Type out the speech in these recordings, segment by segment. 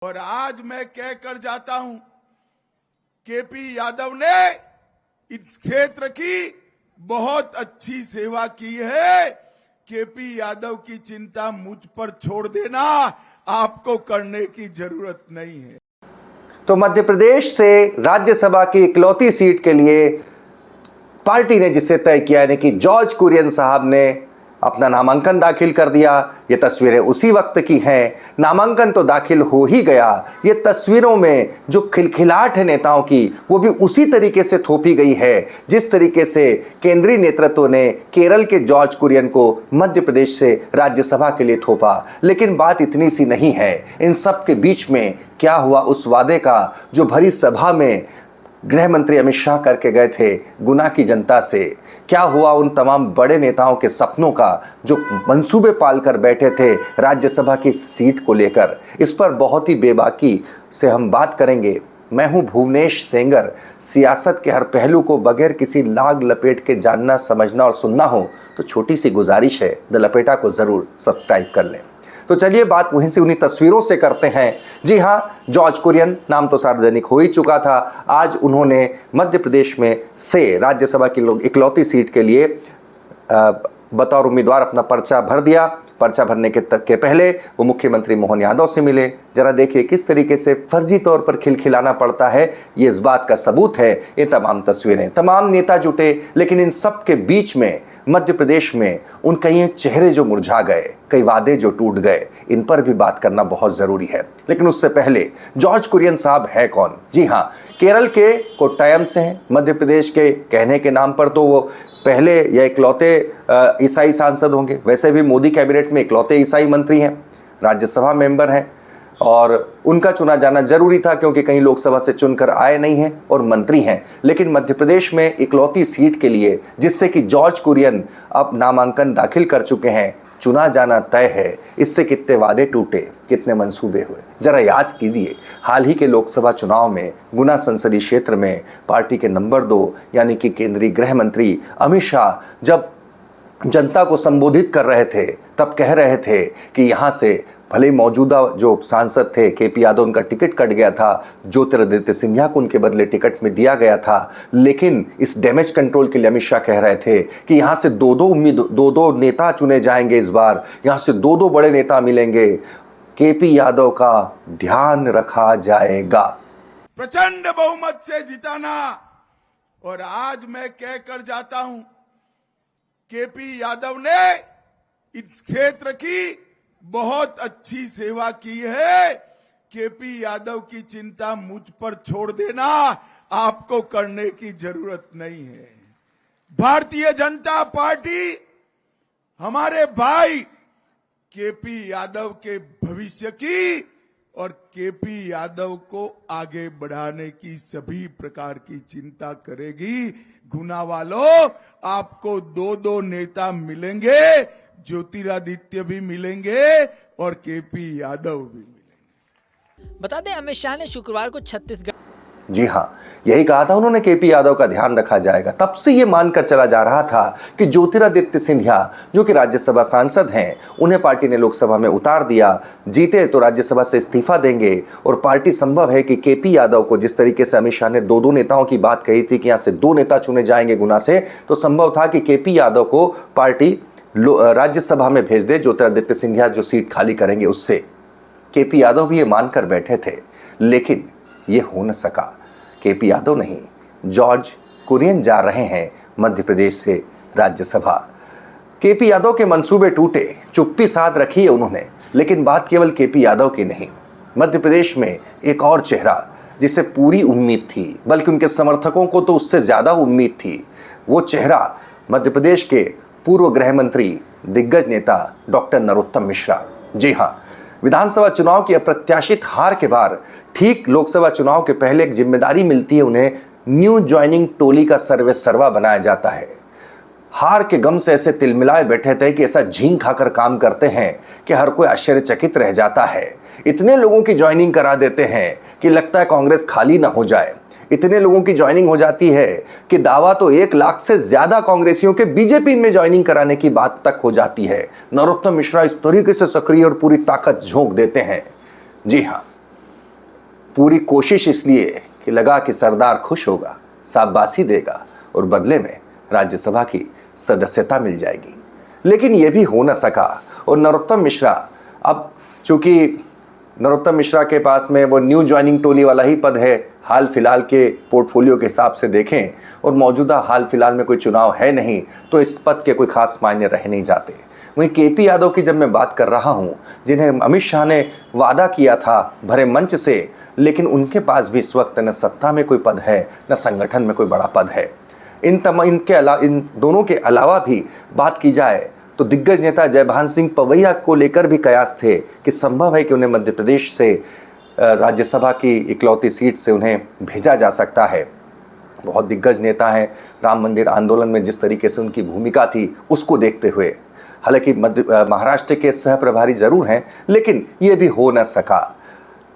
और आज मैं कह कर जाता हूं, केपी यादव ने इस क्षेत्र की बहुत अच्छी सेवा की है। केपी यादव की चिंता मुझ पर छोड़ देना, आपको करने की जरूरत नहीं है। तो मध्य प्रदेश से राज्यसभा की इकलौती सीट के लिए पार्टी ने जिसे तय किया, यानी कि जॉर्ज कुरियन साहब ने अपना नामांकन दाखिल कर दिया। ये तस्वीरें उसी वक्त की हैं। नामांकन तो दाखिल हो ही गया, ये तस्वीरों में जो खिलखिलाहट है नेताओं की, वो भी उसी तरीके से थोपी गई है जिस तरीके से केंद्रीय नेतृत्व ने केरल के जॉर्ज कुरियन को मध्य प्रदेश से राज्यसभा के लिए थोपा। लेकिन बात इतनी सी नहीं है। इन सब के बीच में क्या हुआ उस वादे का जो भरी सभा में गृह मंत्री अमित शाह करके गए थे गुना की जनता से? क्या हुआ उन तमाम बड़े नेताओं के सपनों का जो मंसूबे पाल कर बैठे थे राज्यसभा की सीट को लेकर? इस पर बहुत ही बेबाकी से हम बात करेंगे। मैं हूं भुवनेश सेंगर। सियासत के हर पहलू को बगैर किसी लाग लपेट के जानना, समझना और सुनना हो तो छोटी सी गुजारिश है, द लपेटा को ज़रूर सब्सक्राइब कर लें। तो चलिए बात वहीं से उन्हीं तस्वीरों से करते हैं। जी हाँ, जॉर्ज कुरियन नाम तो सार्वजनिक हो ही चुका था। आज उन्होंने मध्य प्रदेश में से राज्यसभा की इकलौती सीट के लिए बतौर उम्मीदवार अपना पर्चा भर दिया। पर्चा भरने के पहले वो मुख्यमंत्री मोहन यादव से मिले। जरा देखिए किस तरीके से फर्जी तौर पर खिलखिलाना पड़ता है, ये इस बात का सबूत है। ये तमाम तस्वीरें, तमाम नेता जुटे, लेकिन इन सब के बीच में मध्य प्रदेश में उन कई चेहरे जो मुरझा गए, कई वादे जो टूट गए, इन पर भी बात करना बहुत जरूरी है। लेकिन उससे पहले जॉर्ज कुरियन साहब है कौन? जी हाँ, केरल के कोट्टायम से हैं। मध्य प्रदेश के कहने के नाम पर तो वो पहले या इकलौते ईसाई सांसद होंगे। वैसे भी मोदी कैबिनेट में इकलौते ईसाई मंत्री हैं, राज्यसभा मेंबर हैं और उनका चुना जाना जरूरी था क्योंकि कहीं लोकसभा से चुनकर आए नहीं हैं और मंत्री हैं। लेकिन मध्य प्रदेश में इकलौती सीट के लिए, जिससे कि जॉर्ज कुरियन अब नामांकन दाखिल कर चुके हैं, चुना जाना तय है। इससे कितने वादे टूटे, कितने मंसूबे हुए, जरा याद कीजिए। हाल ही के लोकसभा चुनाव में गुना संसदीय क्षेत्र में पार्टी के नंबर 2 यानी कि केंद्रीय गृह मंत्री अमित शाह जब जनता को संबोधित कर रहे थे, तब कह रहे थे कि यहाँ से भले मौजूदा जो सांसद थे केपी यादव, उनका टिकट कट गया था, ज्योतिरादित्य सिंधिया को उनके बदले टिकट में दिया गया था। लेकिन इस डैमेज कंट्रोल के लिए अमित शाह कह रहे थे कि यहाँ से दो नेता चुने जाएंगे। इस बार यहाँ से दो बड़े नेता मिलेंगे, केपी यादव का ध्यान रखा जाएगा। प्रचंड बहुमत से जिताना। और आज मैं कह कर जाता हूं, केपी यादव ने इस क्षेत्र की बहुत अच्छी सेवा की है। केपी यादव की चिंता मुझ पर छोड़ देना, आपको करने की जरूरत नहीं है। भारतीय जनता पार्टी हमारे भाई केपी यादव के भविष्य की और केपी यादव को आगे बढ़ाने की सभी प्रकार की चिंता करेगी। गुना वालों, आपको दो नेता मिलेंगे, ज्योतिरादित्य भी मिलेंगे और केपी यादव भी मिलेंगे। बता दें, अमित शाह ने शुक्रवार को छत्तीसगढ़, जी हाँ, यही कहा था उन्होंने, केपी यादव का ध्यान रखा जाएगा। तब से ये मानकर चला जा रहा था कि ज्योतिरादित्य सिंधिया जो कि राज्यसभा सांसद हैं, उन्हें पार्टी ने लोकसभा में उतार दिया। जीते तो राज्यसभा से इस्तीफा देंगे और पार्टी संभव है कि केपी यादव को, जिस तरीके से अमित शाह ने दो नेताओं की बात कही थी कि यहाँ से 2 नेता चुने जाएंगे गुना से, तो संभव था कि केपी यादव को पार्टी राज्यसभा में भेज दे, ज्योतिरादित्य सिंधिया जो सीट खाली करेंगे उससे। केपी यादव भी ये मानकर बैठे थे, लेकिन ये हो न सका। केपी यादव नहीं, जॉर्ज कुरियन जा रहे हैं मध्य प्रदेश से राज्यसभा। केपी यादव के मंसूबे टूटे, चुप्पी साध रखी है उन्होंने। लेकिन बात केवल केपी यादव की नहीं, मध्य प्रदेश में एक और चेहरा जिसे पूरी उम्मीद थी, बल्कि उनके समर्थकों को तो उससे ज्यादा उम्मीद थी। वो चेहरा मध्य प्रदेश के पूर्व गृह मंत्री, दिग्गज नेता डॉक्टर नरोत्तम मिश्रा। जी हाँ, विधानसभा चुनाव की अप्रत्याशित हार के बाद ठीक लोकसभा चुनाव के पहले एक जिम्मेदारी मिलती है उन्हें, न्यू ज्वाइनिंग टोली का सर्वा बनाया जाता है। हार के गम से ऐसे तिलमिलाए बैठे थे कि ऐसा झींग खाकर काम करते हैं कि हर कोई आश्चर्यचकित रह जाता है। इतने लोगों की ज्वाइनिंग करा देते हैं कि लगता है कांग्रेस खाली ना हो जाए। इतने लोगों की ज्वाइनिंग हो जाती है कि दावा तो 1 लाख से ज्यादा कांग्रेसियों के बीजेपी में ज्वाइनिंग कराने की बात तक हो जाती है। नरोत्तम मिश्रा इस तरीके से सक्रिय और पूरी ताकत झोंक देते हैं। जी हाँ, पूरी कोशिश इसलिए कि लगा कि सरदार खुश होगा, शाबाशी देगा और बदले में राज्यसभा की सदस्यता मिल जाएगी। लेकिन यह भी हो न सका और नरोत्तम मिश्रा, अब चूंकि नरोत्तम मिश्रा के पास में वो न्यू ज्वाइनिंग टोली वाला ही पद है, हाल फिलहाल के पोर्टफोलियो के हिसाब से देखें और मौजूदा हाल फिलहाल में कोई चुनाव है नहीं, तो इस पद के कोई खास मायने रह नहीं जाते। वहीं केपी यादव की जब मैं बात कर रहा हूं, जिन्हें अमित शाह ने वादा किया था भरे मंच से, लेकिन उनके पास भी इस वक्त न सत्ता में कोई पद है न संगठन में कोई बड़ा पद है। इन दोनों के अलावा भी बात की जाए तो दिग्गज नेता जयभान सिंह पवैया को लेकर भी कयास थे कि संभव है कि उन्हें मध्य प्रदेश से राज्यसभा की इकलौती सीट से उन्हें भेजा जा सकता है। बहुत दिग्गज नेता हैं, राम मंदिर आंदोलन में जिस तरीके से उनकी भूमिका थी उसको देखते हुए, हालांकि महाराष्ट्र के सह प्रभारी जरूर हैं, लेकिन ये भी हो न सका।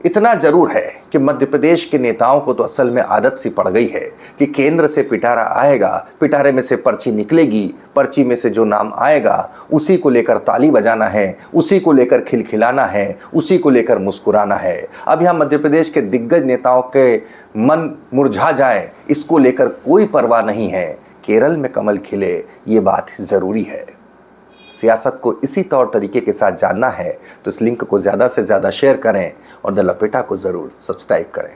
इतना जरूर है कि मध्य प्रदेश के नेताओं को तो असल में आदत सी पड़ गई है कि केंद्र से पिटारा आएगा, पिटारे में से पर्ची निकलेगी, पर्ची में से जो नाम आएगा उसी को लेकर ताली बजाना है, उसी को लेकर खिलखिलाना है, उसी को लेकर मुस्कुराना है। अब यहाँ मध्य प्रदेश के दिग्गज नेताओं के मन मुरझा जाए, इसको लेकर कोई परवाह नहीं है। केरल में कमल खिले, ये बात ज़रूरी है। सियासत को इसी तौर तरीके के साथ जानना है तो इस लिंक को ज़्यादा से ज़्यादा शेयर करें और द लपेटा को ज़रूर सब्सक्राइब करें।